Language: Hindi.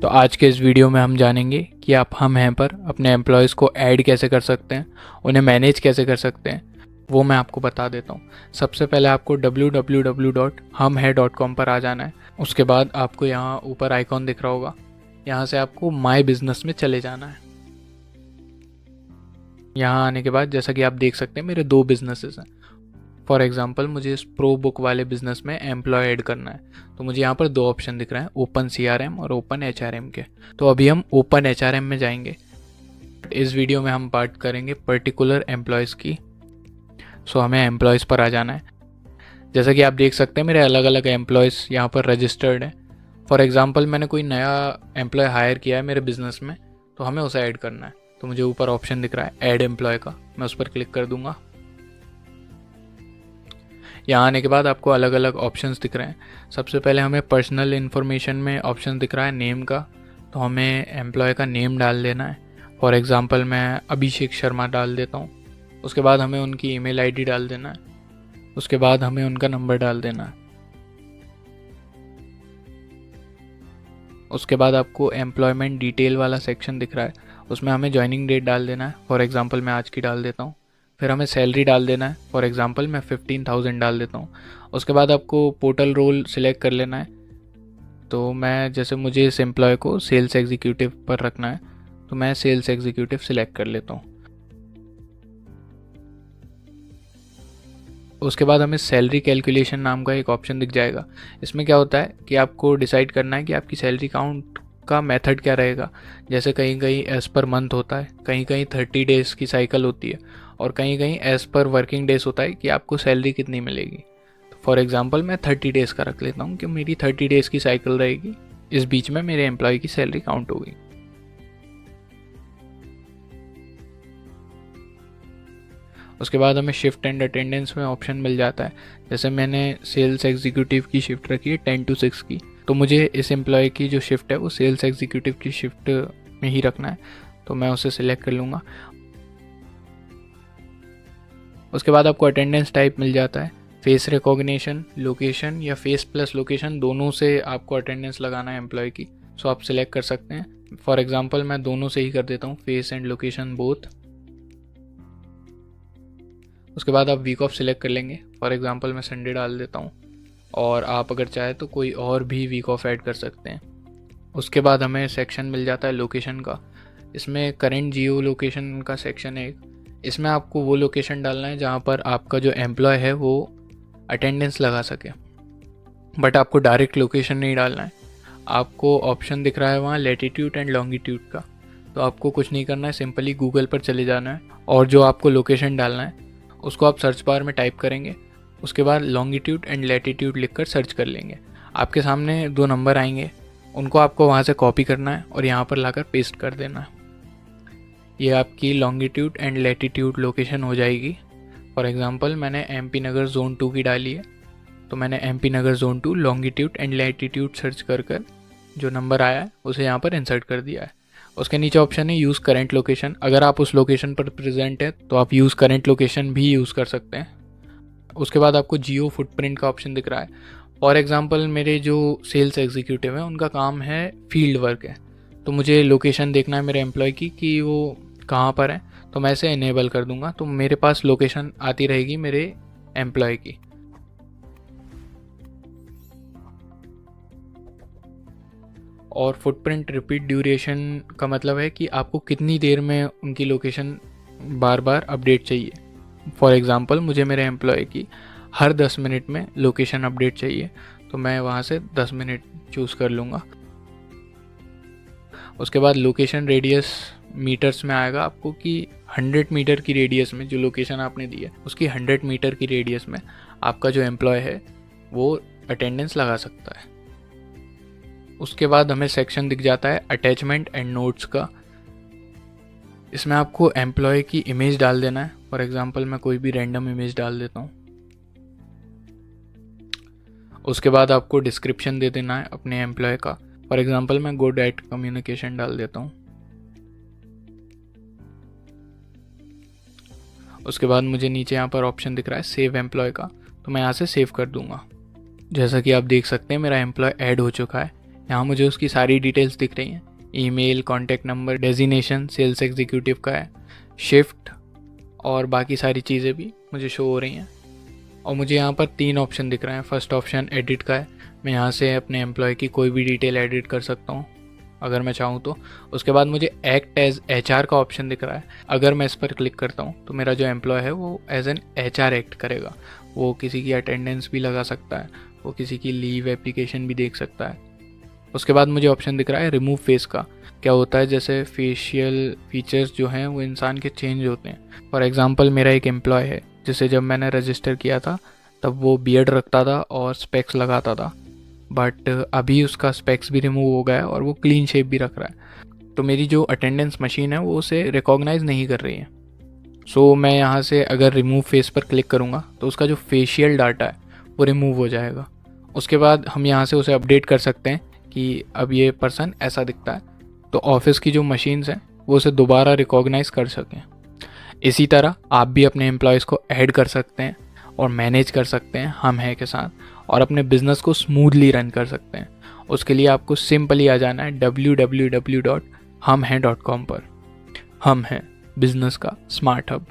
तो आज के इस वीडियो में हम जानेंगे कि आप हम हैं पर अपने एम्प्लॉयज़ को ऐड कैसे कर सकते हैं, उन्हें मैनेज कैसे कर सकते हैं, वो मैं आपको बता देता हूँ। सबसे पहले आपको www.humhai.com पर आ जाना है। उसके बाद आपको यहाँ ऊपर आइकॉन दिख रहा होगा, यहाँ से आपको माई बिजनेस में चले जाना है। यहाँ आने के बाद जैसा कि आप देख सकते हैं मेरे 2 बिजनेसेस हैं। फॉर एग्जांपल मुझे इस प्रो बुक वाले बिजनेस में एम्प्लॉय ऐड करना है, तो मुझे यहाँ पर 2 ऑप्शन दिख रहे हैं, ओपन CRM और ओपन HRM के। तो अभी हम ओपन HRM में जाएंगे। इस वीडियो में हम बात करेंगे पर्टिकुलर एम्प्लॉयज़ की। सो हमें एम्प्लॉयज़ पर आ जाना है। जैसा कि आप देख सकते हैं मेरे अलग अलग एम्प्लॉयज़ यहाँ पर रजिस्टर्ड हैं। फॉर एग्जांपल मैंने कोई नया एम्प्लॉय हायर किया है मेरे बिजनेस में, तो हमें उसे ऐड करना है। तो मुझे ऊपर ऑप्शन दिख रहा है ऐड एम्प्लॉय का, मैं उस पर क्लिक कर दूंगा। यहाँ आने के बाद आपको अलग अलग ऑप्शंस दिख रहे हैं। सबसे पहले हमें पर्सनल इन्फॉर्मेशन में ऑप्शन दिख रहा है नेम का, तो हमें एम्प्लॉय का नेम डाल देना है। फॉर एग्जांपल मैं अभिषेक शर्मा डाल देता हूँ। उसके बाद हमें उनकी ईमेल आईडी डाल देना है। उसके बाद हमें उनका नंबर डाल देना है। उसके बाद आपको एम्प्लॉयमेंट डिटेल वाला सेक्शन दिख रहा है, उसमें हमें ज्वाइनिंग डेट डाल देना है। फॉर एग्जांपल मैं आज की डाल देता हूँ। फिर हमें सैलरी डाल देना है। फॉर एग्जांपल मैं 15,000 डाल देता हूँ। उसके बाद आपको पोर्टल रोल सिलेक्ट कर लेना है। तो मैं जैसे मुझे इस एम्प्लॉय को सेल्स एग्जीक्यूटिव पर रखना है, तो मैं सेल्स एग्जीक्यूटिव सिलेक्ट कर लेता हूँ। उसके बाद हमें सैलरी कैलकुलेशन नाम का एक ऑप्शन दिख जाएगा। इसमें क्या होता है कि आपको डिसाइड करना है कि आपकी सैलरी काउंट का मेथड क्या रहेगा। जैसे कहीं कहीं एज पर मंथ होता है, कहीं कहीं 30 डेज़ की साइकिल होती है, और कहीं कहीं एज पर वर्किंग डेज होता है कि आपको सैलरी कितनी मिलेगी। तो फॉर एग्जांपल मैं 30 डेज़ का रख लेता हूँ कि मेरी 30 डेज़ की साइकिल रहेगी, इस बीच में मेरे एम्प्लॉय की सैलरी काउंट होगी। उसके बाद हमें शिफ्ट एंड अटेंडेंस में ऑप्शन मिल जाता है। जैसे मैंने सेल्स एग्जीक्यूटिव की शिफ्ट रखी है 10 to 6 की, तो मुझे इस एम्प्लॉय की जो शिफ्ट है वो सेल्स एग्जीक्यूटिव की शिफ्ट में ही रखना है, तो मैं उसे सिलेक्ट कर लूँगा। उसके बाद आपको अटेंडेंस टाइप मिल जाता है, फेस रिकॉग्निशन, लोकेशन या फेस प्लस लोकेशन, दोनों से आपको अटेंडेंस लगाना है एम्प्लॉय की। सो आप सिलेक्ट कर सकते हैं। फॉर एग्जांपल मैं दोनों से ही कर देता हूँ, फेस एंड लोकेशन बोथ। उसके बाद आप वीक ऑफ सिलेक्ट कर लेंगे। फॉर एग्जांपल मैं संडे डाल देता हूँ, और आप अगर चाहे तो कोई और भी वीक ऑफ ऐड कर सकते हैं। उसके बाद हमें सेक्शन मिल जाता है लोकेशन का। इसमें करेंट जियो लोकेशन का सेक्शन है एक। इसमें आपको वो लोकेशन डालना है जहाँ पर आपका जो एम्प्लॉय है वो अटेंडेंस लगा सके, बट आपको डायरेक्ट लोकेशन नहीं डालना है। आपको ऑप्शन दिख रहा है वहाँ लैटिट्यूड एंड लॉन्गिट्यूड का, तो आपको कुछ नहीं करना है, सिंपली गूगल पर चले जाना है और जो आपको लोकेशन डालना है उसको आप सर्च बार में टाइप करेंगे। उसके बाद लॉन्गिट्यूड एंड लैटिट्यूड लिखकर सर्च कर लेंगे। आपके सामने 2 नंबर आएंगे, उनको आपको वहाँ से कॉपी करना है और यहाँ पर लाकर पेस्ट कर देना है। ये आपकी लॉन्गिट्यूड एंड लैटिट्यूड लोकेशन हो जाएगी। फॉर एग्जांपल मैंने MP नगर जोन 2 की डाली है, तो मैंने MP Nagar zone 2 longitude and latitude search कर जो नंबर आया है उसे यहाँ पर इंसर्ट कर दिया है। उसके नीचे ऑप्शन है यूज़ करेंट लोकेशन। अगर आप उस लोकेशन पर प्रेजेंट है तो आप यूज़ करेंट लोकेशन भी यूज़ कर सकते हैं। उसके बाद आपको जियो फुटप्रिंट का ऑप्शन दिख रहा है। फॉर एग्जांपल मेरे जो सेल्स एग्जीक्यूटिव हैं उनका काम है फील्ड वर्क है, तो मुझे लोकेशन देखना है मेरे एम्प्लॉय की कि वो कहाँ पर है, तो मैं इसे इनेबल कर दूंगा, तो मेरे पास लोकेशन आती रहेगी मेरे एम्प्लॉय की। और फुटप्रिंट रिपीट ड्यूरेशन का मतलब है कि आपको कितनी देर में उनकी लोकेशन बार बार अपडेट चाहिए। फॉर एग्जांपल मुझे मेरे एम्प्लॉय की हर 10 मिनट में लोकेशन अपडेट चाहिए, तो मैं वहाँ से 10 मिनट चूज़ कर लूँगा। उसके बाद लोकेशन रेडियस मीटर्स में आएगा आपको कि 100 मीटर की रेडियस में जो लोकेशन आपने दी है उसकी 100 मीटर की रेडियस में आपका जो एम्प्लॉय है वो अटेंडेंस लगा सकता है। उसके बाद हमें सेक्शन दिख जाता है अटैचमेंट एंड नोट्स का। इसमें आपको एम्प्लॉय की इमेज डाल देना है। फॉर एग्जांपल मैं कोई भी रैंडम इमेज डाल देता हूँ। उसके बाद आपको डिस्क्रिप्शन दे देना है अपने एम्प्लॉय का। फॉर एग्जांपल मैं गुड एट कम्युनिकेशन डाल देता हूँ। उसके बाद मुझे नीचे यहाँ पर ऑप्शन दिख रहा है सेव एम्प्लॉय का, तो मैं यहाँ से सेव कर दूंगा। जैसा कि आप देख सकते हैं मेरा एम्प्लॉय ऐड हो चुका है। यहाँ मुझे उसकी सारी डिटेल्स दिख रही हैं, email, contact number, designation sales executive का है, शिफ्ट और बाकी सारी चीज़ें भी मुझे शो हो रही हैं। और मुझे यहाँ पर 3 ऑप्शन दिख रहे हैं। फर्स्ट ऑप्शन एडिट का है, मैं यहाँ से अपने एम्प्लॉय की कोई भी डिटेल एडिट कर सकता हूँ अगर मैं चाहूँ तो। उसके बाद मुझे एक्ट एज HR का ऑप्शन दिख रहा है, अगर मैं इस पर क्लिक करता हूँ तो मेरा जो एम्प्लॉय है वो एज एन HR एक्ट करेगा। वो किसी की अटेंडेंस भी लगा सकता है, वो किसी की लीव एप्लीकेशन भी देख सकता है। उसके बाद मुझे ऑप्शन दिख रहा है रिमूव फेस का। क्या होता है, जैसे फेशियल फीचर्स जो हैं वो इंसान के चेंज होते हैं। फॉर एग्जांपल मेरा एक एम्प्लॉय है जिसे जब मैंने रजिस्टर किया था तब वो बियर्ड रखता था और स्पेक्स लगाता था, बट अभी उसका स्पेक्स भी रिमूव हो गया है और वो क्लीन शेप भी रख रहा है। तो मेरी जो अटेंडेंस मशीन है वो उसे रिकॉग्नाइज नहीं कर रही है। सो मैं यहाँ से अगर रिमूव फेस पर क्लिक करूँगा तो उसका जो फेशियल डाटा है वो रिमूव हो जाएगा। उसके बाद हम यहाँ से उसे अपडेट कर सकते हैं कि अब ये पर्सन ऐसा दिखता है, तो ऑफिस की जो मशीन्स हैं वो उसे दोबारा रिकॉग्नाइज कर सकें। इसी तरह आप भी अपने एम्प्लॉयज़ को ऐड कर सकते हैं और मैनेज कर सकते हैं हम हैं के साथ, और अपने बिजनेस को स्मूथली रन कर सकते हैं। उसके लिए आपको सिंपली आ जाना है www.humhain.com पर। हम हैं बिजनेस का स्मार्ट हब।